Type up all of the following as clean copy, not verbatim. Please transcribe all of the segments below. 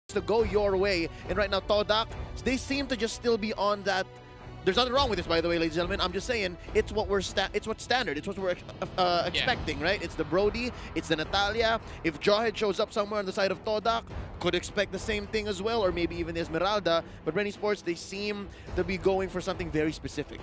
to go your way. And right now, Todak, they seem to just still be on that. There's nothing wrong with this, by the way, ladies and gentlemen. I'm just saying, it's what we're it's what's standard. It's what we're expecting, right? It's the Brody, it's the Natalia. If Jawhead shows up somewhere on the side of Todak, could expect the same thing as well, or maybe even the Esmeralda. But Bren Esports, they seem to be going for something very specific.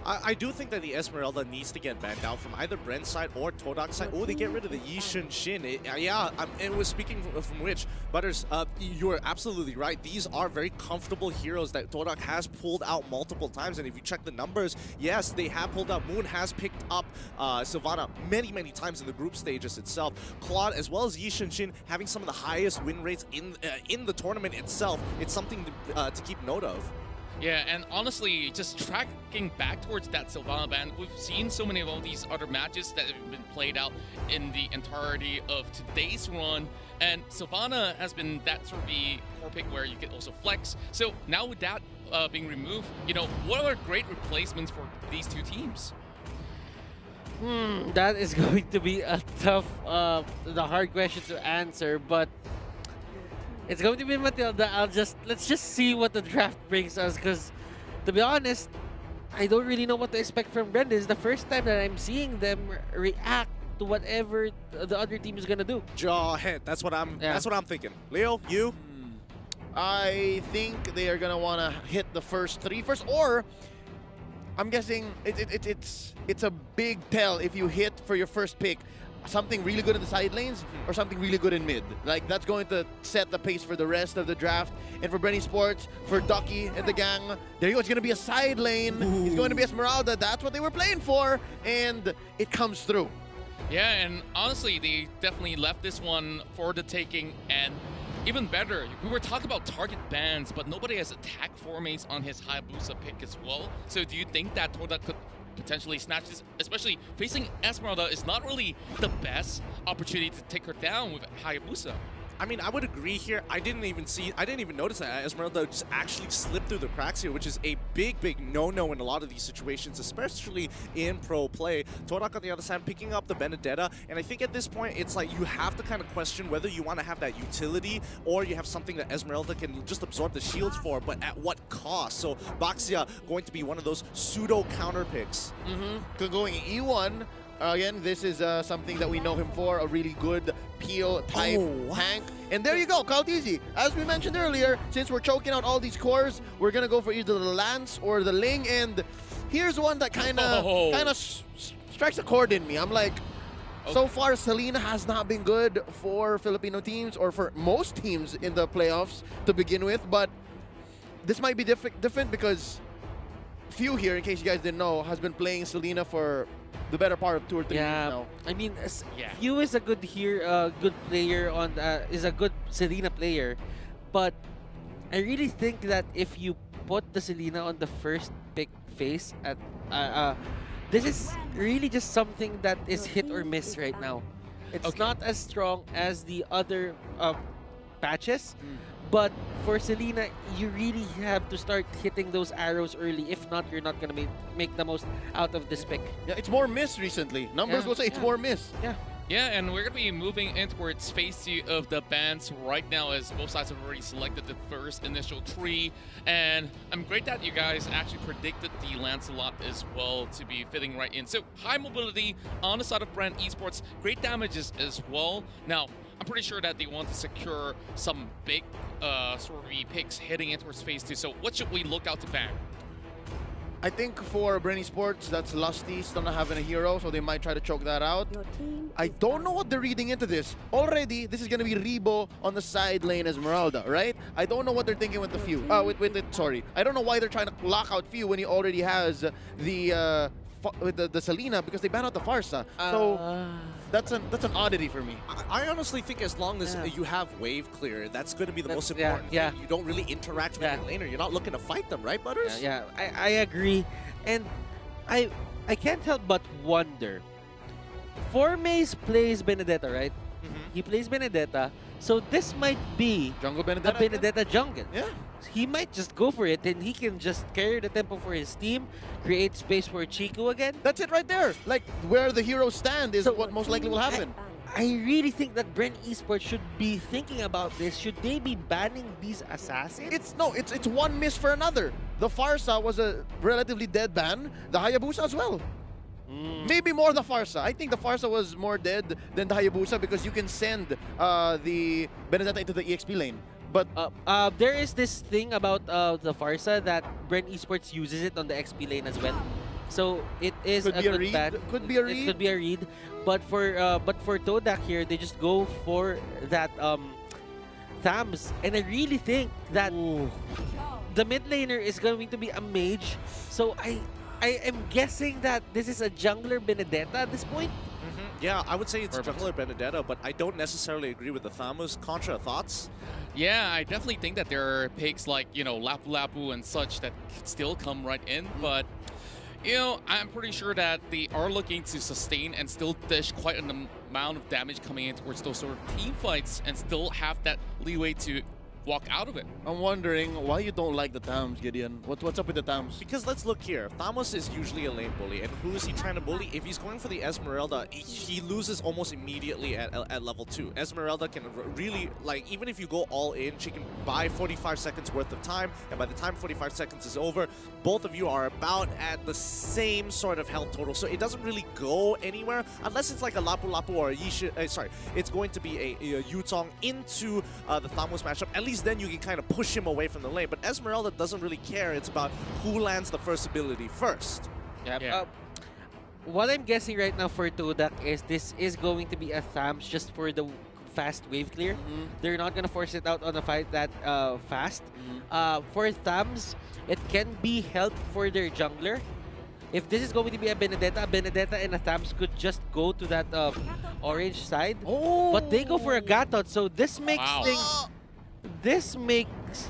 I do think that the Esmeralda needs to get banned out from either Bren's side or Todak's side. Oh, they get rid of the Yishin Shin. It was speaking from which, Butters, you're absolutely right. These are very comfortable heroes that Todak has pulled out multiple times. And if you check the numbers, yes, they have pulled out. Moon has picked up Sylvana many, many times in the group stages itself. Claude, as well as Yishin Shin, having some of the highest win rates in the tournament itself. It's something to keep note of. Yeah, and honestly, just tracking back towards that Sylvana ban, we've seen so many of all these other matches that have been played out in the entirety of today's run, and Sylvana has been that sort of the core pick where you can also flex. So now with that being removed, you know, what are great replacements for these two teams? That is going to be a tough, the hard question to answer, but it's going to be Matilda. Let's just see what the draft brings us, because to be honest, I don't really know what to expect from Bren. This is the first time that I'm seeing them react to whatever the other team is gonna do. Jawhead. That's what I'm thinking. Leo, you? I think they are gonna want to hit the first three first, or I'm guessing it's a big tell if you hit for your first pick something really good in the side lanes or something really good in mid. Like, that's going to set the pace for the rest of the draft. And for Bren Esports, for Ducky and the gang, there you go. It's going to be a side lane. Ooh. It's going to be Esmeralda. That's what they were playing for, and it comes through. Yeah, and honestly, they definitely left this one for the taking. And even better, we were talking about target bans, but nobody has attack formates on his Hayabusa pick as well. So do you think that Todak could potentially snatch this, especially facing Esmeralda is not really the best opportunity to take her down with Hayabusa? I mean, I would agree here. I didn't even notice that Esmeralda just actually slipped through the cracks here, which is a big no-no in a lot of these situations, especially in pro play. Todak on the other side picking up the Benedetta, and I think at this point, it's like you have to kind of question whether you want to have that utility or you have something that Esmeralda can just absorb the shields for, but at what cost? So Baxia going to be one of those pseudo counter picks. Going E1. Again, this is something that we know him for, a really good peel type tank. And there you go, Kaltizi. As we mentioned earlier, since we're choking out all these cores, we're going to go for either the Lance or the Ling. And here's one that kind of strikes a chord in me. I'm like, so far, Selena has not been good for Filipino teams or for most teams in the playoffs to begin with. But this might be different because Few here, in case you guys didn't know, has been playing Selena for the better part of 2 or 3 years now. I mean, Few is a good good player on is a good Selena player, but I really think that if you put the Selena on the first pick phase at this is really just something that is hit or miss right now. It's not as strong as the other patches. But for Selena, you really have to start hitting those arrows early. If not, you're not going to make the most out of this pick. Yeah, it's more miss recently. Numbers will say it's more miss. Yeah, and we're going to be moving in towards phase 2 of the bans right now, as both sides have already selected the first initial tree. And I'm great that you guys actually predicted the Lancelot as well to be fitting right in. So high mobility on the side of Bren Esports, great damages as well. Now, I'm pretty sure that they want to secure some big sort of picks heading in towards phase 2. So what should we look out to ban? I think for Bren Esports, that's Lusty still not having a hero, so they might try to choke that out. I don't know what they're reading into this. Already, this is going to be Rebo on the side lane Esmeralda, right? I don't know what they're thinking with the Few. Sorry. I don't know why they're trying to lock out Few when he already has the Selena, because they banned out the Farsa. So that's an oddity for me. I honestly think as long as you have wave clear, that's going to be the most important thing. You don't really interact with the laner. You're not looking to fight them, right, Butters? Yeah, I agree. And I can't help but wonder. Formace plays Benedetta, right? He plays Benedetta. So this might be Jungle Benedetta? A Benedetta jungle. Yeah. He might just go for it, and he can just carry the tempo for his team, create space for Chico again. That's it right there. Like, where the heroes stand is what most likely will happen. I really think that Bren Esports should be thinking about this. Should they be banning these assassins? It's one miss for another. The Farsa was a relatively dead ban. The Hayabusa as well. Maybe more the Farsa. I think the Farsa was more dead than the Hayabusa because you can send the Benedetta into the EXP lane. But there is this thing about the Farsa that Bren Esports uses it on the XP lane as well. So it is Could a be a good read. ban. Could be a It could be a read. But for Todak here, they just go for that Thams, and I really think that the mid laner is going to be a mage. So I am guessing that this is a jungler Benedetta at this point. Yeah, I would say it's jungler Benedetta, but I don't necessarily agree with the Thamus. Contra, thoughts? Yeah, I definitely think that there are picks like, you know, Lapu Lapu and such that could still come right in, but you know, I'm pretty sure that they are looking to sustain and still dish quite an amount of damage coming in towards those sort of team fights and still have that leeway to walk out of it. I'm wondering why you don't like the Tams, Gideon. What's up with the Tams? Because let's look here. Thamos is usually a lane bully, and who is he trying to bully? If he's going for the Esmeralda, he loses almost immediately at level 2. Esmeralda can really, like, even if you go all in, she can buy 45 seconds worth of time, and by the time 45 seconds is over, both of you are about at the same sort of health total, so it doesn't really go anywhere, unless it's like a Lapu Lapu or a Yishin, it's going to be a Yutong into the Thamos matchup. At least then you can kind of push him away from the lane. But Esmeralda doesn't really care. It's about who lands the first ability first. Yeah. What I'm guessing right now for Todak is this is going to be a Thams just for the fast wave clear. They're not going to force it out on a fight that fast. For Thams, it can be help for their jungler. If this is going to be a Benedetta and a Thams could just go to that orange side. But they go for a Gatot, so this makes things... This makes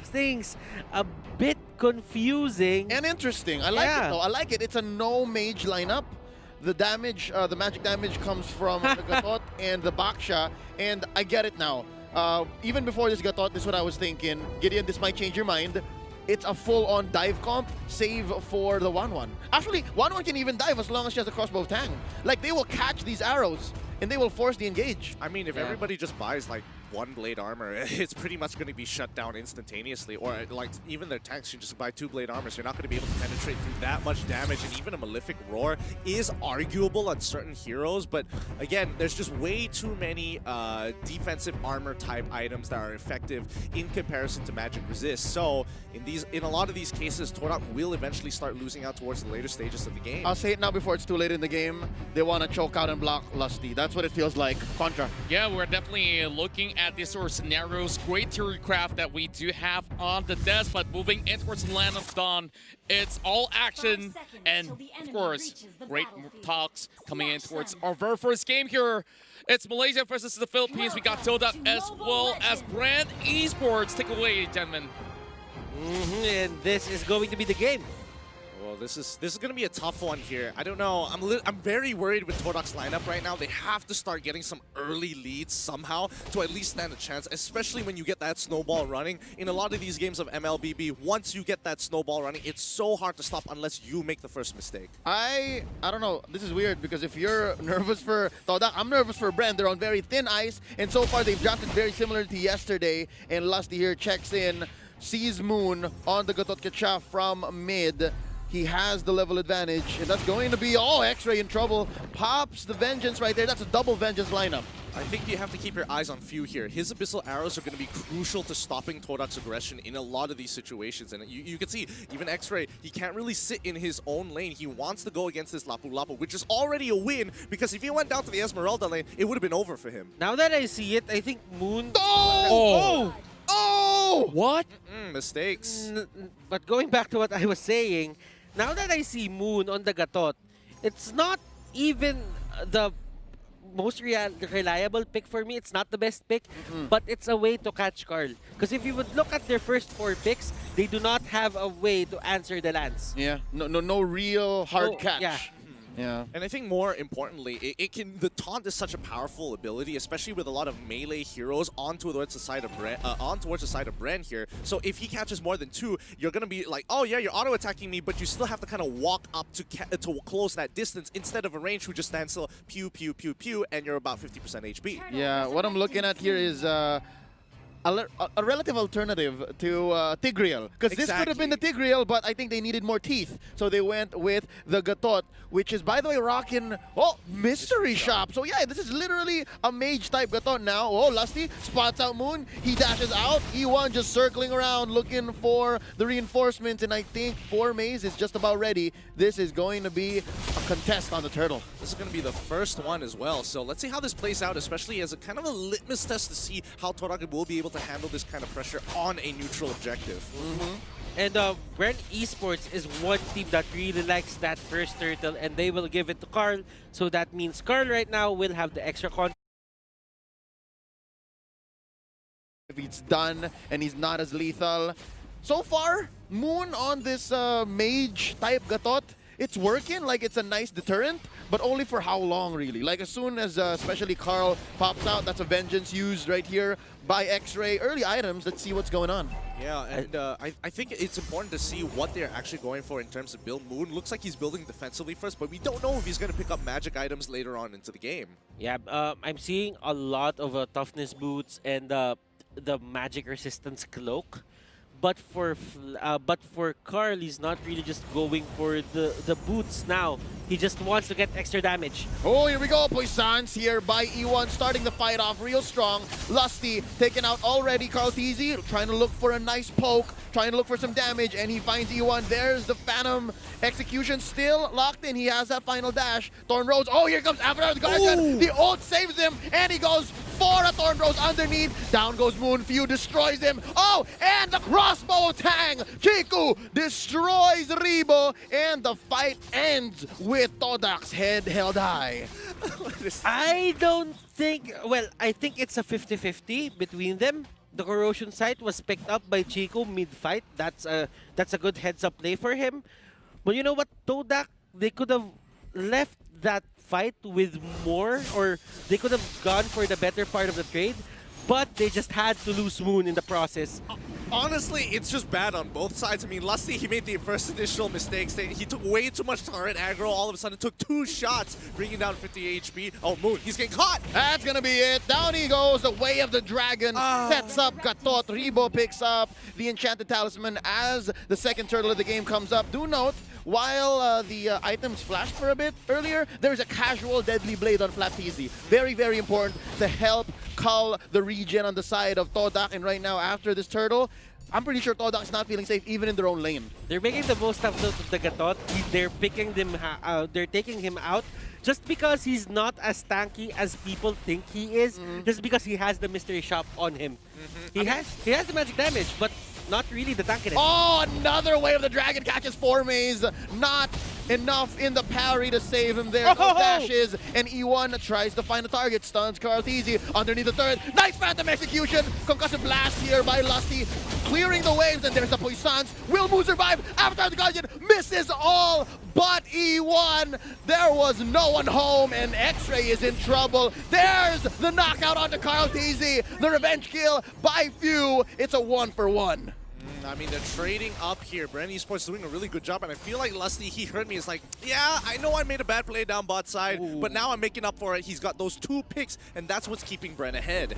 things a bit confusing and interesting. I like it though. I like it. It's a no mage lineup. The damage, the magic damage comes from the Gatot and the Baksha, and I get it now. Even before this Gatot, this is what I was thinking. Gideon, this might change your mind. It's a full-on dive comp, save for the 1-1. Actually, 1-1 can even dive as long as she has a crossbow tang. Like, they will catch these arrows, and they will force the engage. I mean, if everybody just buys, like, one blade armor, it's pretty much going to be shut down instantaneously. Or, like, even their tanks, you just buy 2 blade armor, so you're not going to be able to penetrate through that much damage. And even a Malefic Roar is arguable on certain heroes. But, again, there's just way too many defensive armor-type items that are effective in comparison to Magic Resist. So, in a lot of these cases, Todak will eventually start losing out towards the later stages of the game. I'll say it now before it's too late in the game. They want to choke out and block Lusty. That's what it feels like. Contra. Yeah, we're definitely looking at these sort of scenarios. Great theory craft that we do have on the desk, but moving in towards the Land of Dawn, it's all action. And of course, great talks coming in towards our very first game here. It's Malaysia versus the Philippines. We got Todak as well as Bren Esports. Take it away, gentlemen. and this is going to be the game. Well, this is going to be a tough one here. I don't know. I'm very worried with Todak's lineup right now. They have to start getting some early leads somehow to at least stand a chance, especially when you get that snowball running. In a lot of these games of MLBB, once you get that snowball running, it's so hard to stop unless you make the first mistake. I don't know. This is weird because if you're nervous for Todak, I'm nervous for Bren. They're on very thin ice, and so far they've drafted very similar to yesterday. And Lusty here checks in, sees Moon on the Gatot Kacha from mid. He has the level advantage, and that's going to be, X-Ray in trouble. Pops the Vengeance right there. That's a double Vengeance lineup. I think you have to keep your eyes on Few here. His Abyssal Arrows are going to be crucial to stopping Todak's aggression in a lot of these situations. And you can see, even X-Ray, he can't really sit in his own lane. He wants to go against this Lapu Lapu, which is already a win, because if he went down to the Esmeralda lane, it would have been over for him. Now that I see it, I think Moon... Oh! What? Mistakes. But going back to what I was saying, now that I see Moon on the Gatot, it's not even the most reliable pick for me. It's not the best pick, but it's a way to catch Carl. Because if you would look at their first 4 picks, they do not have a way to answer the lance. Yeah, no real hard catch. Yeah. Yeah. And I think more importantly, the taunt is such a powerful ability, especially with a lot of melee heroes on towards the side of Bren here. So if he catches more than 2, you're gonna be like, oh yeah, you're auto attacking me, but you still have to kind of walk up to close that distance instead of a range who just stands still, pew pew pew pew, and you're about 50% HP. Yeah, what I'm looking at here is a relative alternative to Tigreal. Because this could have been the Tigreal, but I think they needed more teeth. So they went with the Gatot, which is, by the way, rocking, Mystery Shop. So yeah, this is literally a mage-type Gatot now. Oh, Lusty spots out Moon. He dashes out. E1 just circling around, looking for the reinforcements. And I think 4 Maze is just about ready. This is going to be a contest on the turtle. This is going to be the first one as well. So let's see how this plays out, especially as a kind of a litmus test to see how Todak will be able to handle this kind of pressure on a neutral objective. And Bren Esports is one team that really likes that first turtle, and they will give it to Carl. So that means Carl right now will have the extra confidence. If it's done and he's not as lethal. So far, Moon on this mage-type Gatot, it's working, like it's a nice deterrent, but only for how long, really? Like as soon as especially Carl pops out, that's a vengeance used right here by X-Ray. Early items, let's see what's going on. Yeah, and I think it's important to see what they're actually going for in terms of build. Moon looks like he's building defensively first, but we don't know if he's going to pick up magic items later on into the game. Yeah, I'm seeing a lot of toughness boots and the magic resistance cloak. But for Carl, he's not really just going for the boots now. He just wants to get extra damage. Oh, here we go. Poissons here by E1, starting the fight off real strong. Lusty taken out already. Carl TZ trying to look for a nice poke, trying to look for some damage, and he finds E1. There's the Phantom execution still locked in. He has that final dash. Thorn Rose. Oh, here comes Avatar the Guardian. The ult saves him, and he goes for a Thorn Rose underneath. Down goes Moon. Few destroys him. Oh, and the crossbow tang. Chiku destroys Rebo, and the fight ends with Todak's head held high. I don't think, well, I think it's a 50-50 between them. The corrosion sight was picked up by Chico mid-fight. That's a good heads-up play for him. But you know what, Todak, they could have left that fight with more, or they could have gone for the better part of the trade, but they just had to lose Moon in the process. Honestly, it's just bad on both sides. I mean, Lusty, he made the first initial mistakes. He took way too much turret aggro. All of a sudden, took 2 shots, bringing down 50 HP. Oh, Moon, he's getting caught. That's gonna be it. Down he goes. The way of the dragon sets up Gatot. Rebo picks up the enchanted talisman as the second turtle of the game comes up. Do note, while the items flashed for a bit earlier, there's a casual deadly blade on Flat TZ. Very, very important to help cull the regen on the side of Todak. And right now, after this turtle, I'm pretty sure Todak's not feeling safe even in their own lane. They're making the most out of the Gatot. They're picking them. They're taking him out just because he's not as tanky as people think he is. Just because he has the mystery shop on him. He has the magic damage, but not really the tankiness. Oh, another way of the dragon catches 4 Maze. Not enough in the parry to save him there. No dashes, and E1 tries to find a target. Stuns Carl TZ underneath the turret. Nice Phantom execution. Concussive blast here by Lusty. Clearing the waves, and there's the Poissons. Will Moon survive? Avatar the Guardian misses all but E1. There was no one home, and X-Ray is in trouble. There's the knockout onto Carl TZ. The revenge kill by Few. It's a 1-for-1. I mean, they're trading up here. Bren Esports doing a really good job, and I feel like Lusty, he heard me. It's like, yeah, I know I made a bad play down bot side, but now I'm making up for it. He's got those 2 picks, and that's what's keeping Bren ahead.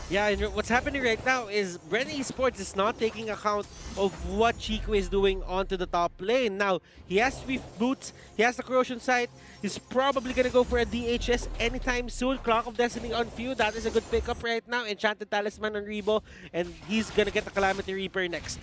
Yeah, and what's happening right now is Bren Esports is not taking account of what Chico is doing onto the top lane. Now, he has Swift Boots, he has the Corrosion Sight, he's probably going to go for a DHS anytime soon. Clock of Destiny on Few, that is a good pickup right now. Enchanted Talisman on Rebo, and he's going to get the Calamity Reaper next.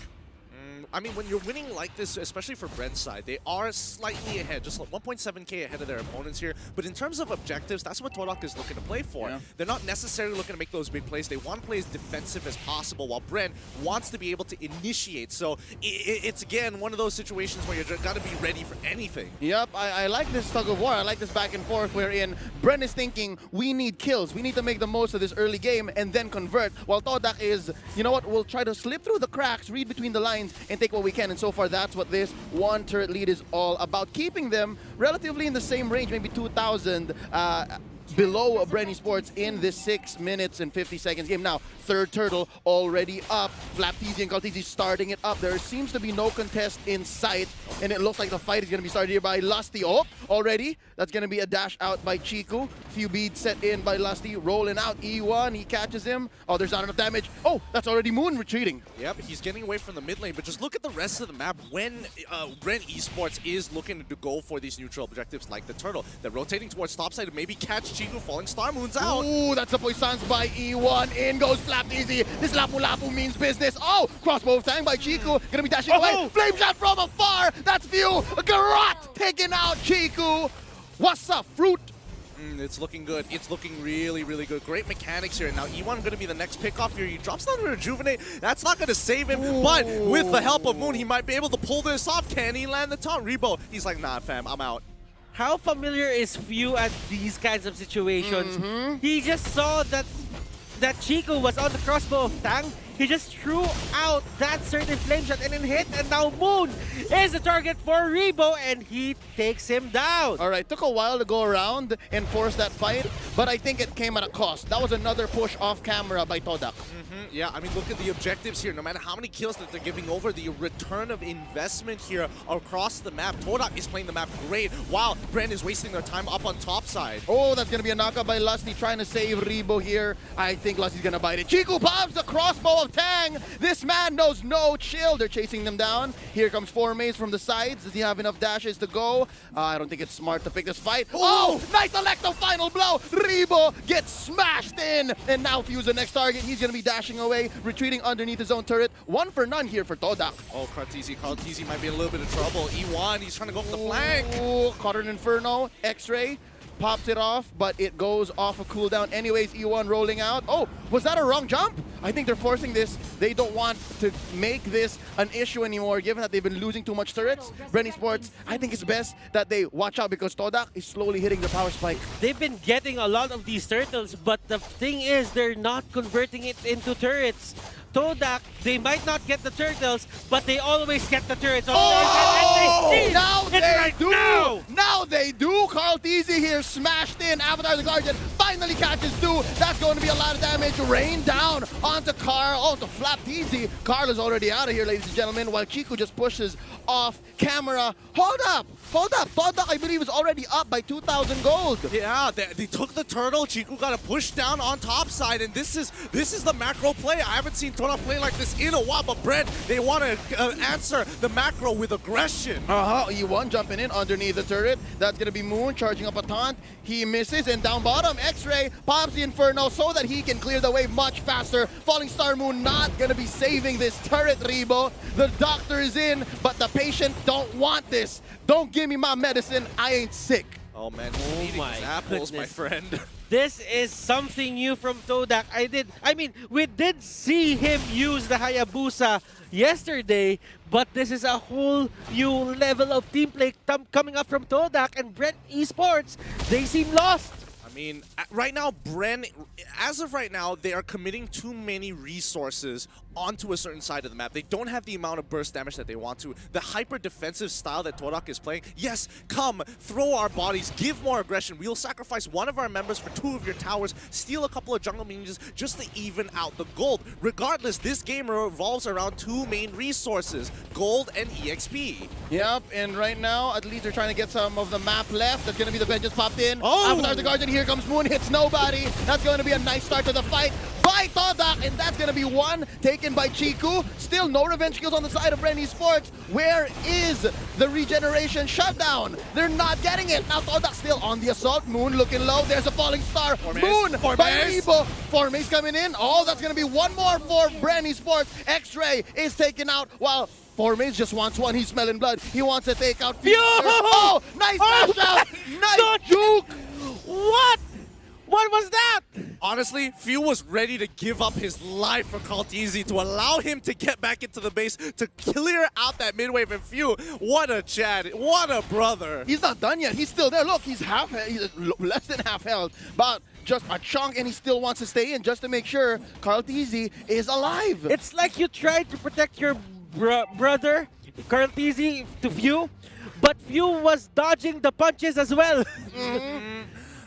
I mean, when you're winning like this, especially for Bren's side, they are slightly ahead, just like 1.7k ahead of their opponents here. But in terms of objectives, that's what Todak is looking to play for. Yeah. They're not necessarily looking to make those big plays. They want to play as defensive as possible, while Bren wants to be able to initiate. So it's, again, one of those situations where you've got to be ready for anything. Yep, I like this tug of war. I like this back and forth wherein Bren is thinking, we need kills. We need to make the most of this early game and then convert. While Todak is, you know what, we'll try to slip through the cracks, read between the lines, and take what we can, and so far that's what this one turret lead is all about. Keeping them relatively in the same range, maybe 2,000 below Bren Esports in this 6 minutes and 50 seconds game. Now, third turtle already up. Flapteezy and Kalteezy starting it up. There seems to be no contest in sight, and it looks like the fight is going to be started here by Lusty. Oh, already. That's going to be a dash out by Chiku. Few beads set in by Lusty. Rolling out E1. He catches him. Oh, there's not enough damage. Oh, that's already Moon retreating. Yep, he's getting away from the mid lane, but just look at the rest of the map when Bren Esports is looking to go for these neutral objectives like the turtle. They're rotating towards topside to maybe catch Chiku. Falling Star Moon's out. Ooh, that's a poisons by E1. In goes Flapteezy. This Lapu-Lapu means business. Oh, crossbow of Tang by Chiku. Gonna be dashing away. Flame shot from afar. That's View. Garrot taking out Chiku. What's up, Fruit? It's looking good. It's looking really, really good. Great mechanics here. Now, E1 going to be the next pick off here. He drops down to Rejuvenate. That's not going to save him. Ooh. But with the help of Moon, he might be able to pull this off. Can he land the taunt? Rebo, he's like, nah, fam, I'm out. How familiar is Few at these kinds of situations? He just saw that Chico was on the crossbow of Tang. He just threw out that certain flame shot and then hit, and now Moon is the target for Rebo, and he takes him down. All right, took a while to go around and force that fight, but I think it came at a cost. That was another push off camera by Todak. Yeah, I mean, look at the objectives here. No matter how many kills that they're giving over, the return of investment here across the map. Todak is playing the map great, while Bren is wasting their time up on top side. Oh, that's going to be a knockup by Lusty, trying to save Rebo here. I think Lusty's going to bite it. Chiku pops the crossbow of Tang. This man knows no chill. They're chasing them down. Here comes Formaze from the sides. Does he have enough dashes to go? I don't think it's smart to pick this fight. Oh, nice Electro final blow. Rebo gets smashed in. And now Fuse the next target. He's going to be dashing away, retreating underneath his own turret. 1 for none here for Todak. Oh, Kalteezy might be in a little bit of trouble. E1, he's trying to go for the flank. Oh, caught an Inferno. X-Ray. Pops it off, but it goes off a cooldown anyways. E1 rolling out. Oh, was that a wrong jump? I think they're forcing this. They don't want to make this an issue anymore, given that they've been losing too much turrets. Bren Esports, I think it's best that they watch out because Todak is slowly hitting the power spike. They've been getting a lot of these turtles, but the thing is, they're not converting it into turrets. Todak, they might not get the turtles, but they always get the turrets. Oh! Now they right do! now. Now they do! Kalteezy here smashed in. Avatar the Guardian finally catches 2. That's going to be a lot of damage. Rain down onto Carl. Oh, to Flapteezy. Carl is already out of here, ladies and gentlemen, while Chiku just pushes off camera. Hold up! Hold up! Todak, I believe, is already up by 2,000 gold. Yeah, they took the turtle. Chiku got to push down on top side, and this is the macro play. I haven't seen Todak play like this in a while, but Bren, they want to answer the macro with aggression. E1 jumping in underneath the turret. That's going to be Moon charging up a taunt. He misses, and down bottom, X-Ray pops the Inferno so that he can clear the way much faster. Falling Star Moon not going to be saving this turret, Rebo. The doctor is in, but the patient don't want this. Don't give me my medicine. I ain't sick. Oh man, he's eating his apples, my friend. This is something new from Todak. We did see him use the Hayabusa yesterday, but this is a whole new level of team play coming up from Todak, and Bren Esports, they seem lost. I mean, right now, Bren, as of right now, they are committing too many resources onto a certain side of the map. They don't have the amount of burst damage that they want to. The hyper-defensive style that Todak is playing, yes, come, throw our bodies, give more aggression. We'll sacrifice one of our members for 2 of your towers, steal a couple of jungle minions just to even out the gold. Regardless, this game revolves around 2 main resources, gold and EXP. Yep, and right now, at least they're trying to get some of the map left. That's going to be the bench just popped in. Oh! Avatar the Guardian, here comes Moon, hits nobody. That's going to be a nice start to the fight by Todak, and that's going to be 1 taken by Chiku. Still no revenge kills on the side of Bren Esports. Where is the regeneration shutdown? They're not getting it. Now Todak still on the assault. Moon looking low. There's a falling star. Moon by Rebo. Formaze coming in. Oh, that's going to be 1 more for Bren Esports. X-Ray is taken out while Formaze just wants 1. He's smelling blood. He wants to take out Future. Oh, nice dash out. Nice juke. What? What was that? Honestly, Few was ready to give up his life for Kalteezy to allow him to get back into the base to clear out that mid wave. And Few, what a Chad, what a brother. He's not done yet. He's still there. Look, he's less than half health, but just a chunk, and he still wants to stay in just to make sure Kalteezy is alive. It's like you tried to protect your brother, Carltese to Few, but Few was dodging the punches as well.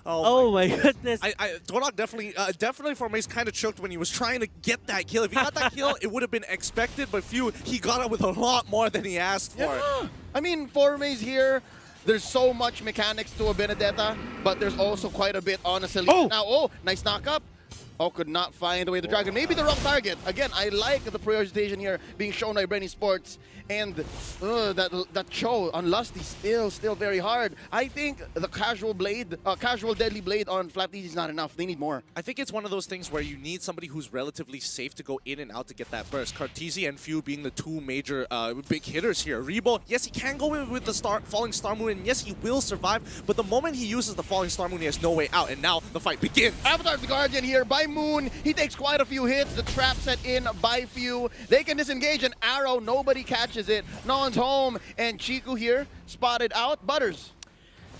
Oh my goodness. Todak definitely for Mace kind of choked when he was trying to get that kill. If he got that kill, it would have been expected, but he got it with a lot more than he asked for. Yeah. I mean, for Maze here, there's so much mechanics to a Benedetta, but there's also quite a bit on a Selena. Now, nice knock-up. Oh, could not find the way the Dragon. Maybe the wrong target. Again, I like the prioritization here being shown by Bren Esports. And that show on Lusty still very hard. I think the casual deadly blade on Flat Easy is not enough. They need more. I think it's one of those things where you need somebody who's relatively safe to go in and out to get that burst. Cartesi and Few being the two major big hitters here. Rebo, yes, he can go in with the Falling Star Moon, and yes, he will survive, but the moment he uses the Falling Star Moon, he has no way out, and now the fight begins. Avatar the Guardian here by Moon. He takes quite a few hits. The trap set in by Few. They can disengage an arrow. Nobody catches it. No one's home. And Chico here spotted out. Butters.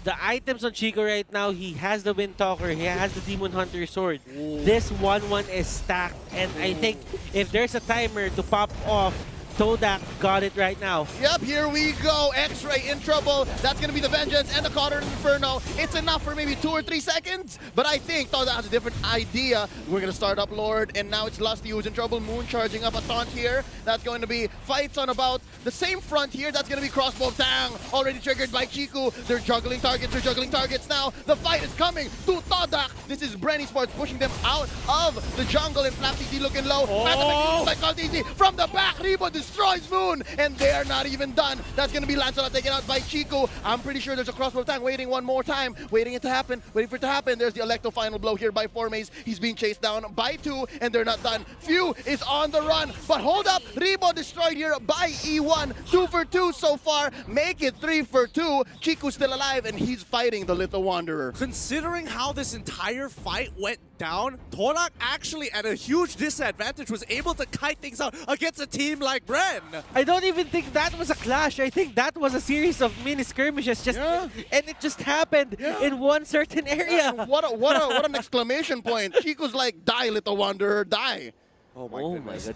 The items on Chico right now, he has the Wind Talker, he has the Demon Hunter sword. This 1-1 is stacked, and I think if there's a timer to pop off, Todak got it right now. Yep, here we go. X-Ray in trouble. That's going to be the Vengeance and the Cauldron Inferno. It's enough for maybe 2 or 3 seconds, but I think Todak has a different idea. We're going to start up Lord, and now it's Lusty who's in trouble. Moon charging up a taunt here. That's going to be fights on about the same front here. That's going to be Crossbow Tang, already triggered by Chiku. They're juggling targets now. The fight is coming to Todak. This is Bren Esports pushing them out of the jungle, and Flat TC looking low. By Caltisi from the back. Rebo destroys Moon, and they are not even done. That's going to be Lancelot taken out by Chico. I'm pretty sure there's a crossbow tank waiting one more time, waiting for it to happen. There's the Electro final blow here by Formaze. He's being chased down by 2, and they're not done. Few is on the run, but hold up. Rebo destroyed here by E1. 2 for 2 so far. Make it 3 for 2. Chico's still alive, and he's fighting the Little Wanderer. Considering how this entire fight went down, Todak actually at a huge disadvantage was able to kite things out against a team like Bren. I don't even think that was a clash. I think that was a series of mini skirmishes, and it just happened in one certain area. What an exclamation point. Chico's like, die, Little Wanderer, die. Oh my goodness.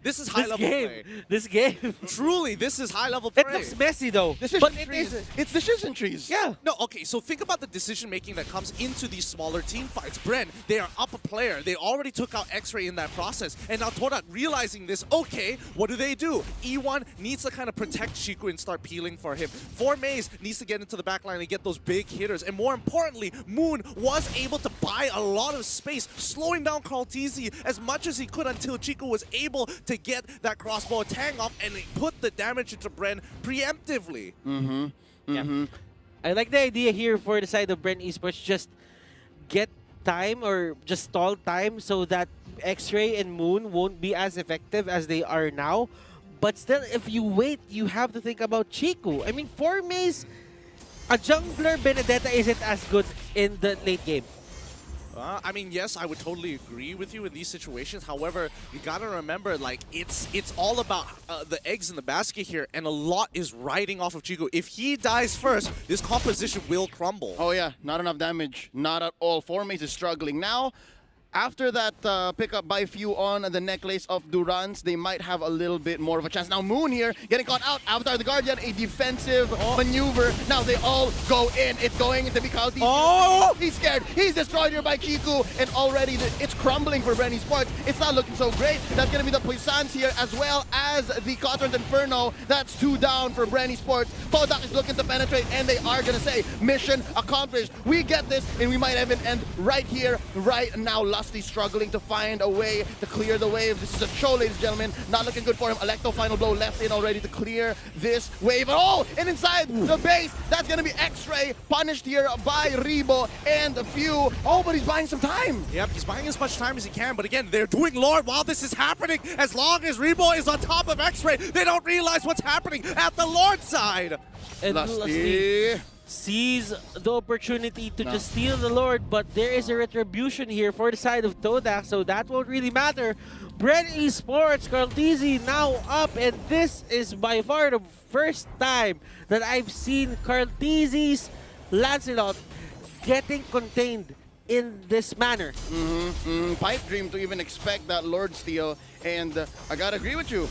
This is high-level play. This game. Truly, this is high-level play. It looks messy, though. It's decision trees. Yeah. No, okay, so think about the decision-making that comes into these smaller team fights. Bren, they are up a player. They already took out X-Ray in that process. And now Todak realizing this, okay, what do? E1 needs to kind of protect Chico and start peeling for him. Formaze needs to get into the backline and get those big hitters. And more importantly, Moon was able to buy a lot of space, slowing down Carltese as much as he could until Chico was able to get that crossbow tang off and put the damage into Bren preemptively. I like the idea here for the side of Bren Esports, just get time or just stall time so that X-Ray and Moon won't be as effective as they are now. But still, if you wait, you have to think about Chico. I mean, for Maze, a jungler Benedetta isn't as good in the late game. I mean, yes, I would totally agree with you in these situations. However, you gotta remember, like, it's all about the eggs in the basket here, and a lot is riding off of Chico. If he dies first, this composition will crumble. Oh yeah, not enough damage. Not at all. Formaze is struggling. Now, after that pickup by Few on the necklace of Durance, they might have a little bit more of a chance. Now Moon here, getting caught out. Avatar the Guardian, a defensive maneuver. Now they all go in. It's going into Bicalti. Oh! He's scared. He's destroyed here by Chiku. And already it's crumbling for Bren Esports. It's not looking so great. That's going to be the Puissance here as well as the Cauldron Inferno. That's 2 down for Bren Esports. Todak is looking to penetrate, and they are going to say, mission accomplished. We get this, and we might even end right here, right now. Lusty struggling to find a way to clear the wave. This is a show, ladies and gentlemen. Not looking good for him. Electro final blow left in already to clear this wave. Oh, and inside the base, that's going to be X-Ray, punished here by Rebo and Few. Oh, but he's buying some time. Yep, he's buying as much time as he can, but again, they're doing Lord while this is happening. As long as Rebo is on top of X-Ray, they don't realize what's happening at the Lord side. And Lusty sees the opportunity to just steal the Lord, but there is a retribution here for the side of Todak, so that won't really matter. Bren Esports, Carltese now up, and this is by far the first time that I've seen Carltese's Lancelot getting contained in this manner. Pipe dream to even expect that Lord steal, and I gotta agree with you.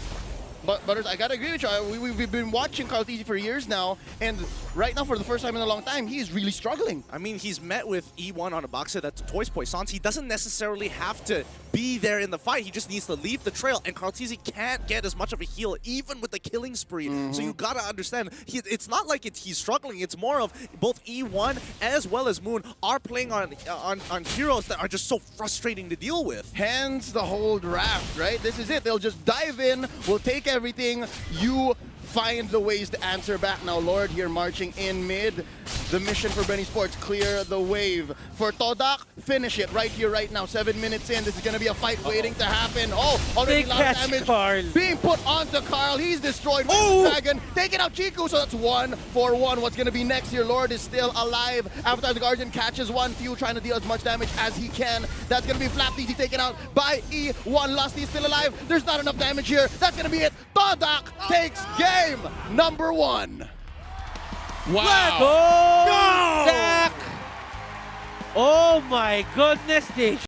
But Butters, I gotta agree with you. We've been watching Carl Tizzy for years now, and right now, for the first time in a long time, he is really struggling. I mean, he's met with E1 on a box set that's Toys Poissons. He doesn't necessarily have to be there in the fight. He just needs to leave the trail, and Carl Tizzy can't get as much of a heal, even with the killing spree. So you gotta understand, it's not like he's struggling. It's more of both E1 as well as Moon are playing on heroes that are just so frustrating to deal with. Hence the whole draft, right? This is it. They'll just dive in. We'll take everything. You find the ways to answer back. Now, Lord here marching in mid. The mission for Bren Esports, clear the wave. For Todak, finish it right here, right now. 7 minutes in. This is going to be a fight waiting to happen. Oh, already a lot of damage Carl. being put onto Carl. He's destroyed with the dragon. Taking out Chiku, so that's 1-for-1. What's going to be next here? Lord is still alive. Avatar the Guardian catches one. Few trying to deal as much damage as he can. That's going to be Flap Easy taken out by E1. Lusty is still alive. There's not enough damage here. That's going to be it. Todak takes game number 1. Wow. Go! Dak! Oh my goodness, they